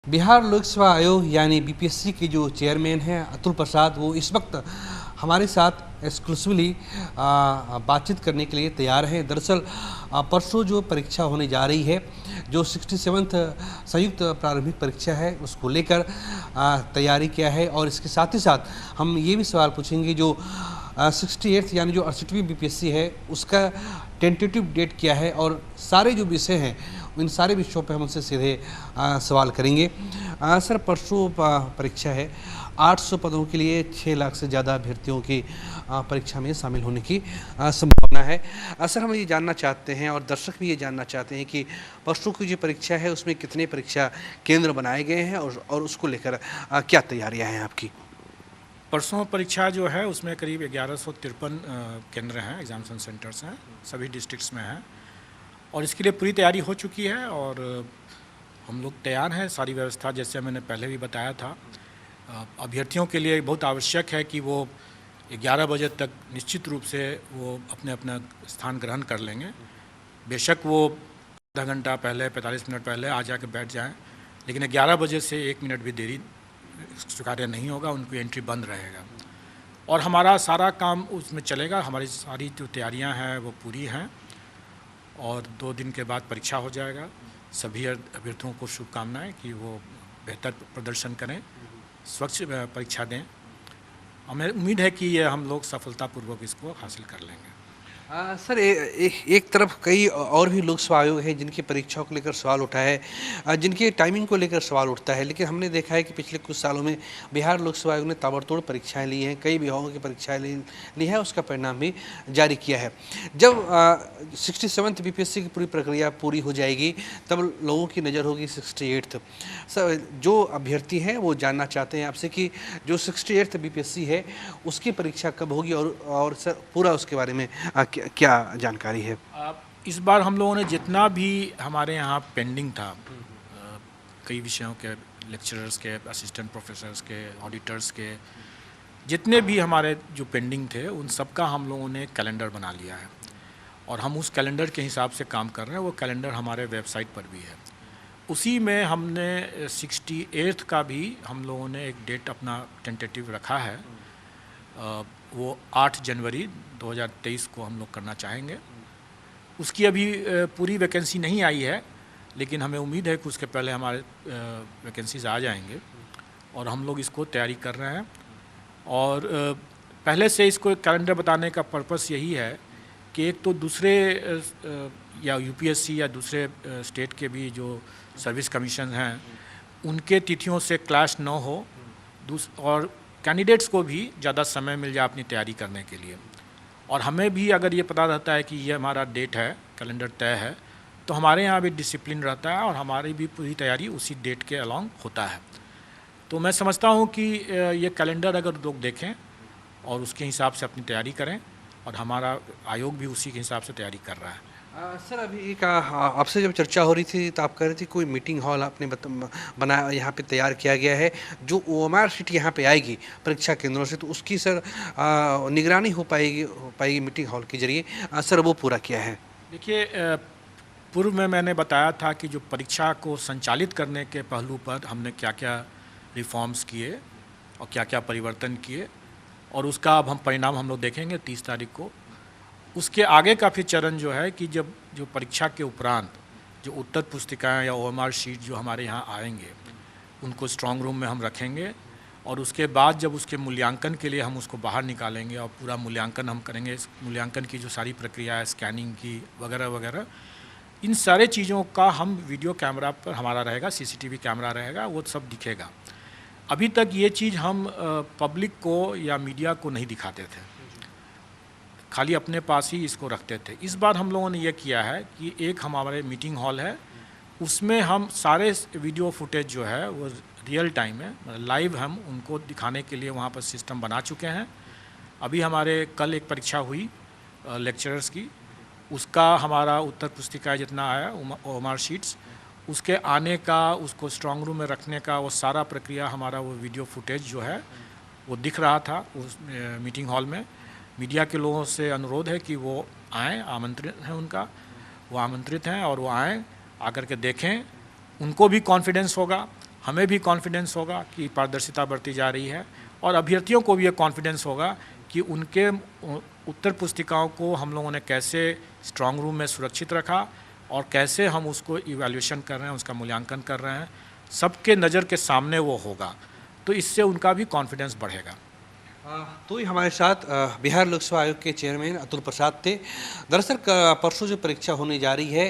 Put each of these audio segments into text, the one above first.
बिहार लोक सेवा आयोग यानी बीपीएससी के जो चेयरमैन हैं अतुल प्रसाद, वो इस वक्त हमारे साथ एक्सक्लूसिवली बातचीत करने के लिए तैयार हैं। दरअसल परसों जो परीक्षा होने जा रही है, जो 67th संयुक्त प्रारंभिक परीक्षा है, उसको लेकर तैयारी क्या है, और इसके साथ ही साथ हम ये भी सवाल पूछेंगे जो 68th यानी जो 68वीं बीपीएससी है उसका टेंटेटिव डेट क्या है, और सारे जो विषय हैं इन सारे विषयों पर हम उनसे सीधे सवाल करेंगे। सर, परसों परीक्षा है, 800 पदों के लिए 6 लाख से ज़्यादा अभ्यर्थियों की परीक्षा में शामिल होने की संभावना है। सर, हम ये जानना चाहते हैं और दर्शक भी ये जानना चाहते हैं कि परसों की जो परीक्षा है उसमें कितने परीक्षा केंद्र बनाए गए हैं और उसको लेकर क्या तैयारियाँ हैं आपकी? परसों परीक्षा जो है उसमें करीब 1153 केंद्र हैं, एग्जामिनेशन सेंटर्स हैं, सभी डिस्ट्रिक्ट्स में हैं, और इसके लिए पूरी तैयारी हो चुकी है और हम लोग तैयार हैं। सारी व्यवस्था जैसे मैंने पहले भी बताया था, अभ्यर्थियों के लिए बहुत आवश्यक है कि वो 11 बजे तक निश्चित रूप से वो अपने अपना स्थान ग्रहण कर लेंगे। बेशक वो आधा घंटा पहले, 45 मिनट पहले आ जाके बैठ जाएं, लेकिन 11 बजे से 1 मिनट भी देरी स्वीकार्य नहीं होगा, उनकी एंट्री बंद रहेगा और हमारा सारा काम उसमें चलेगा। हमारी सारी जो तैयारियां हैं वो पूरी हैं और 2 दिन के बाद परीक्षा हो जाएगा। सभी अभ्यर्थियों को शुभकामनाएं कि वो बेहतर प्रदर्शन करें, स्वच्छ परीक्षा दें। हमें उम्मीद है कि ये हम लोग सफलतापूर्वक इसको हासिल कर लेंगे। सर, एक तरफ कई और भी लोक सेवा आयोग हैं जिनकी परीक्षाओं को लेकर सवाल उठा है, जिनकी टाइमिंग को लेकर सवाल उठता है, लेकिन हमने देखा है कि पिछले कुछ सालों में बिहार लोक सेवा आयोग ने ताबड़तोड़ परीक्षाएं ली हैं, कई विभागों की परीक्षाएं ली है, उसका परिणाम भी जारी किया है। जब 67th बीपीएससी की पूरी प्रक्रिया पूरी हो जाएगी तब लोगों की नज़र होगी 68th। सर, जो अभ्यर्थी हैं वो जानना चाहते हैं आपसे कि जो 68th बीपीएससी है उसकी परीक्षा कब होगी, और सर पूरा उसके बारे में क्या जानकारी है? इस बार हम लोगों ने जितना भी हमारे यहाँ पेंडिंग था, कई विषयों के, लेक्चरर्स के, असिस्टेंट प्रोफेसर्स के, ऑडिटर्स के, जितने भी हमारे जो पेंडिंग थे उन सब का हम लोगों ने कैलेंडर बना लिया है और हम उस कैलेंडर के हिसाब से काम कर रहे हैं। वो कैलेंडर हमारे वेबसाइट पर भी है। उसी में हमने 68th का भी हम लोगों ने एक डेट अपना टेंटेटिव रखा है। वो 8 जनवरी 2023 को हम लोग करना चाहेंगे। उसकी अभी पूरी वैकेंसी नहीं आई है, लेकिन हमें उम्मीद है कि उसके पहले हमारे वैकेंसीज आ जाएंगे और हम लोग इसको तैयारी कर रहे हैं। और पहले से इसको कैलेंडर बताने का पर्पस यही है कि एक तो दूसरे या यूपीएससी या दूसरे स्टेट के भी जो सर्विस कमीशन हैं उनके तिथियों से क्लैश न हो, और कैंडिडेट्स को भी ज़्यादा समय मिल जाए अपनी तैयारी करने के लिए। और हमें भी अगर ये पता रहता है कि ये हमारा डेट है, कैलेंडर तय है, तो हमारे यहाँ भी डिसिप्लिन रहता है और हमारी भी पूरी तैयारी उसी डेट के अलॉन्ग होता है। तो मैं समझता हूँ कि ये कैलेंडर अगर लोग देखें और उसके हिसाब से अपनी तैयारी करें, और हमारा आयोग भी उसी के हिसाब से तैयारी कर रहा है। सर, अभी एक आपसे जब चर्चा हो रही थी तो आप कह रहे थे कोई मीटिंग हॉल आपने बनाया, यहाँ पे तैयार किया गया है, जो ओएमआर शीट यहाँ पे आएगी परीक्षा केंद्रों से, तो उसकी सर निगरानी हो पाएगी मीटिंग हॉल के जरिए। सर, वो पूरा किया है? देखिए, पूर्व में मैंने बताया था कि जो परीक्षा को संचालित करने के पहलू पर हमने क्या क्या रिफॉर्म्स किए और क्या क्या परिवर्तन किए, और उसका अब हम परिणाम हम लोग देखेंगे 30 तारीख को। उसके आगे का फिर चरण जो है कि जब जो परीक्षा के उपरांत जो उत्तर पुस्तिकाएँ या ओएमआर शीट जो हमारे यहाँ आएंगे उनको स्ट्रांग रूम में हम रखेंगे, और उसके बाद जब उसके मूल्यांकन के लिए हम उसको बाहर निकालेंगे और पूरा मूल्यांकन हम करेंगे। इस मूल्यांकन की जो सारी प्रक्रिया है, स्कैनिंग की वगैरह वगैरह, इन सारे चीज़ों का हम वीडियो कैमरा पर हमारा रहेगा, सीसीटीवी कैमरा रहेगा, वो सब दिखेगा। अभी तक ये चीज़ हम पब्लिक को या मीडिया को नहीं दिखाते थे, खाली अपने पास ही इसको रखते थे। इस बार हम लोगों ने ये किया है कि एक हमारे मीटिंग हॉल है, उसमें हम सारे वीडियो फुटेज जो है वो रियल टाइम है, लाइव हम उनको दिखाने के लिए वहाँ पर सिस्टम बना चुके हैं। अभी हमारे कल एक परीक्षा हुई लेक्चरर्स की, उसका हमारा उत्तर पुस्तिका जितना आया ओएमआर शीट्स, उसके आने का, उसको स्ट्रांग रूम में रखने का, वो सारा प्रक्रिया हमारा वो वीडियो फुटेज जो है वो दिख रहा था उस मीटिंग हॉल में। मीडिया के लोगों से अनुरोध है कि वो आएँ, आमंत्रित हैं उनका, वो आमंत्रित हैं और वो आएँ, आकर के देखें, उनको भी कॉन्फिडेंस होगा हमें भी कॉन्फिडेंस होगा कि पारदर्शिता बढ़ती जा रही है और अभ्यर्थियों को भी ये कॉन्फिडेंस होगा कि उनके उत्तर पुस्तिकाओं को हम लोगों ने कैसे स्ट्रांग रूम में सुरक्षित रखा और कैसे हम उसको इवैल्यूएशन कर रहे हैं, उसका मूल्यांकन कर रहे हैं, सबके नज़र के सामने वो होगा, तो इससे उनका भी कॉन्फिडेंस बढ़ेगा। तो ही हमारे साथ बिहार लोक सेवा आयोग के चेयरमैन अतुल प्रसाद थे। दरअसल परसों जो परीक्षा होने जा रही है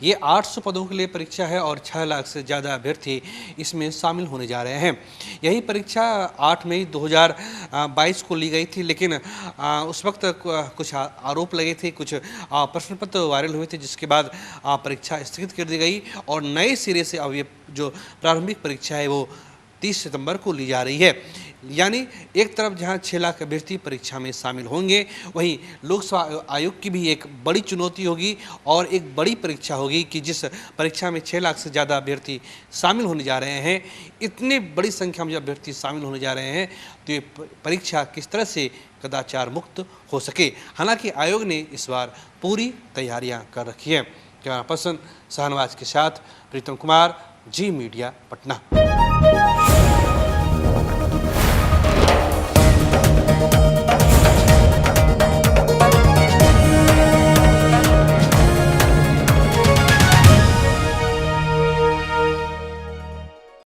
ये 800 पदों के लिए परीक्षा है और 6 लाख से ज़्यादा अभ्यर्थी इसमें शामिल होने जा रहे हैं। यही परीक्षा 8 मई 2022 को ली गई थी, लेकिन उस वक्त कुछ आरोप लगे थे, कुछ प्रश्न पत्र वायरल हुए थे, जिसके बाद परीक्षा स्थगित कर दी गई और नए सिरे से अब ये जो प्रारंभिक परीक्षा है वो 30 सितंबर को ली जा रही है। यानी एक तरफ जहां 6 लाख अभ्यर्थी परीक्षा में शामिल होंगे, वहीं लोक सेवा आयोग की भी एक बड़ी चुनौती होगी और एक बड़ी परीक्षा होगी कि जिस परीक्षा में 6 लाख से ज़्यादा अभ्यर्थी शामिल होने जा रहे हैं, इतनी बड़ी संख्या में अभ्यर्थी शामिल होने जा रहे हैं, तो ये परीक्षा किस तरह से कदाचार मुक्त हो सके। हालांकि आयोग ने इस बार पूरी तैयारियाँ कर रखी है। कैमरा पर्सन शाहनवाज के साथ प्रीतम कुमार, जी मीडिया, पटना।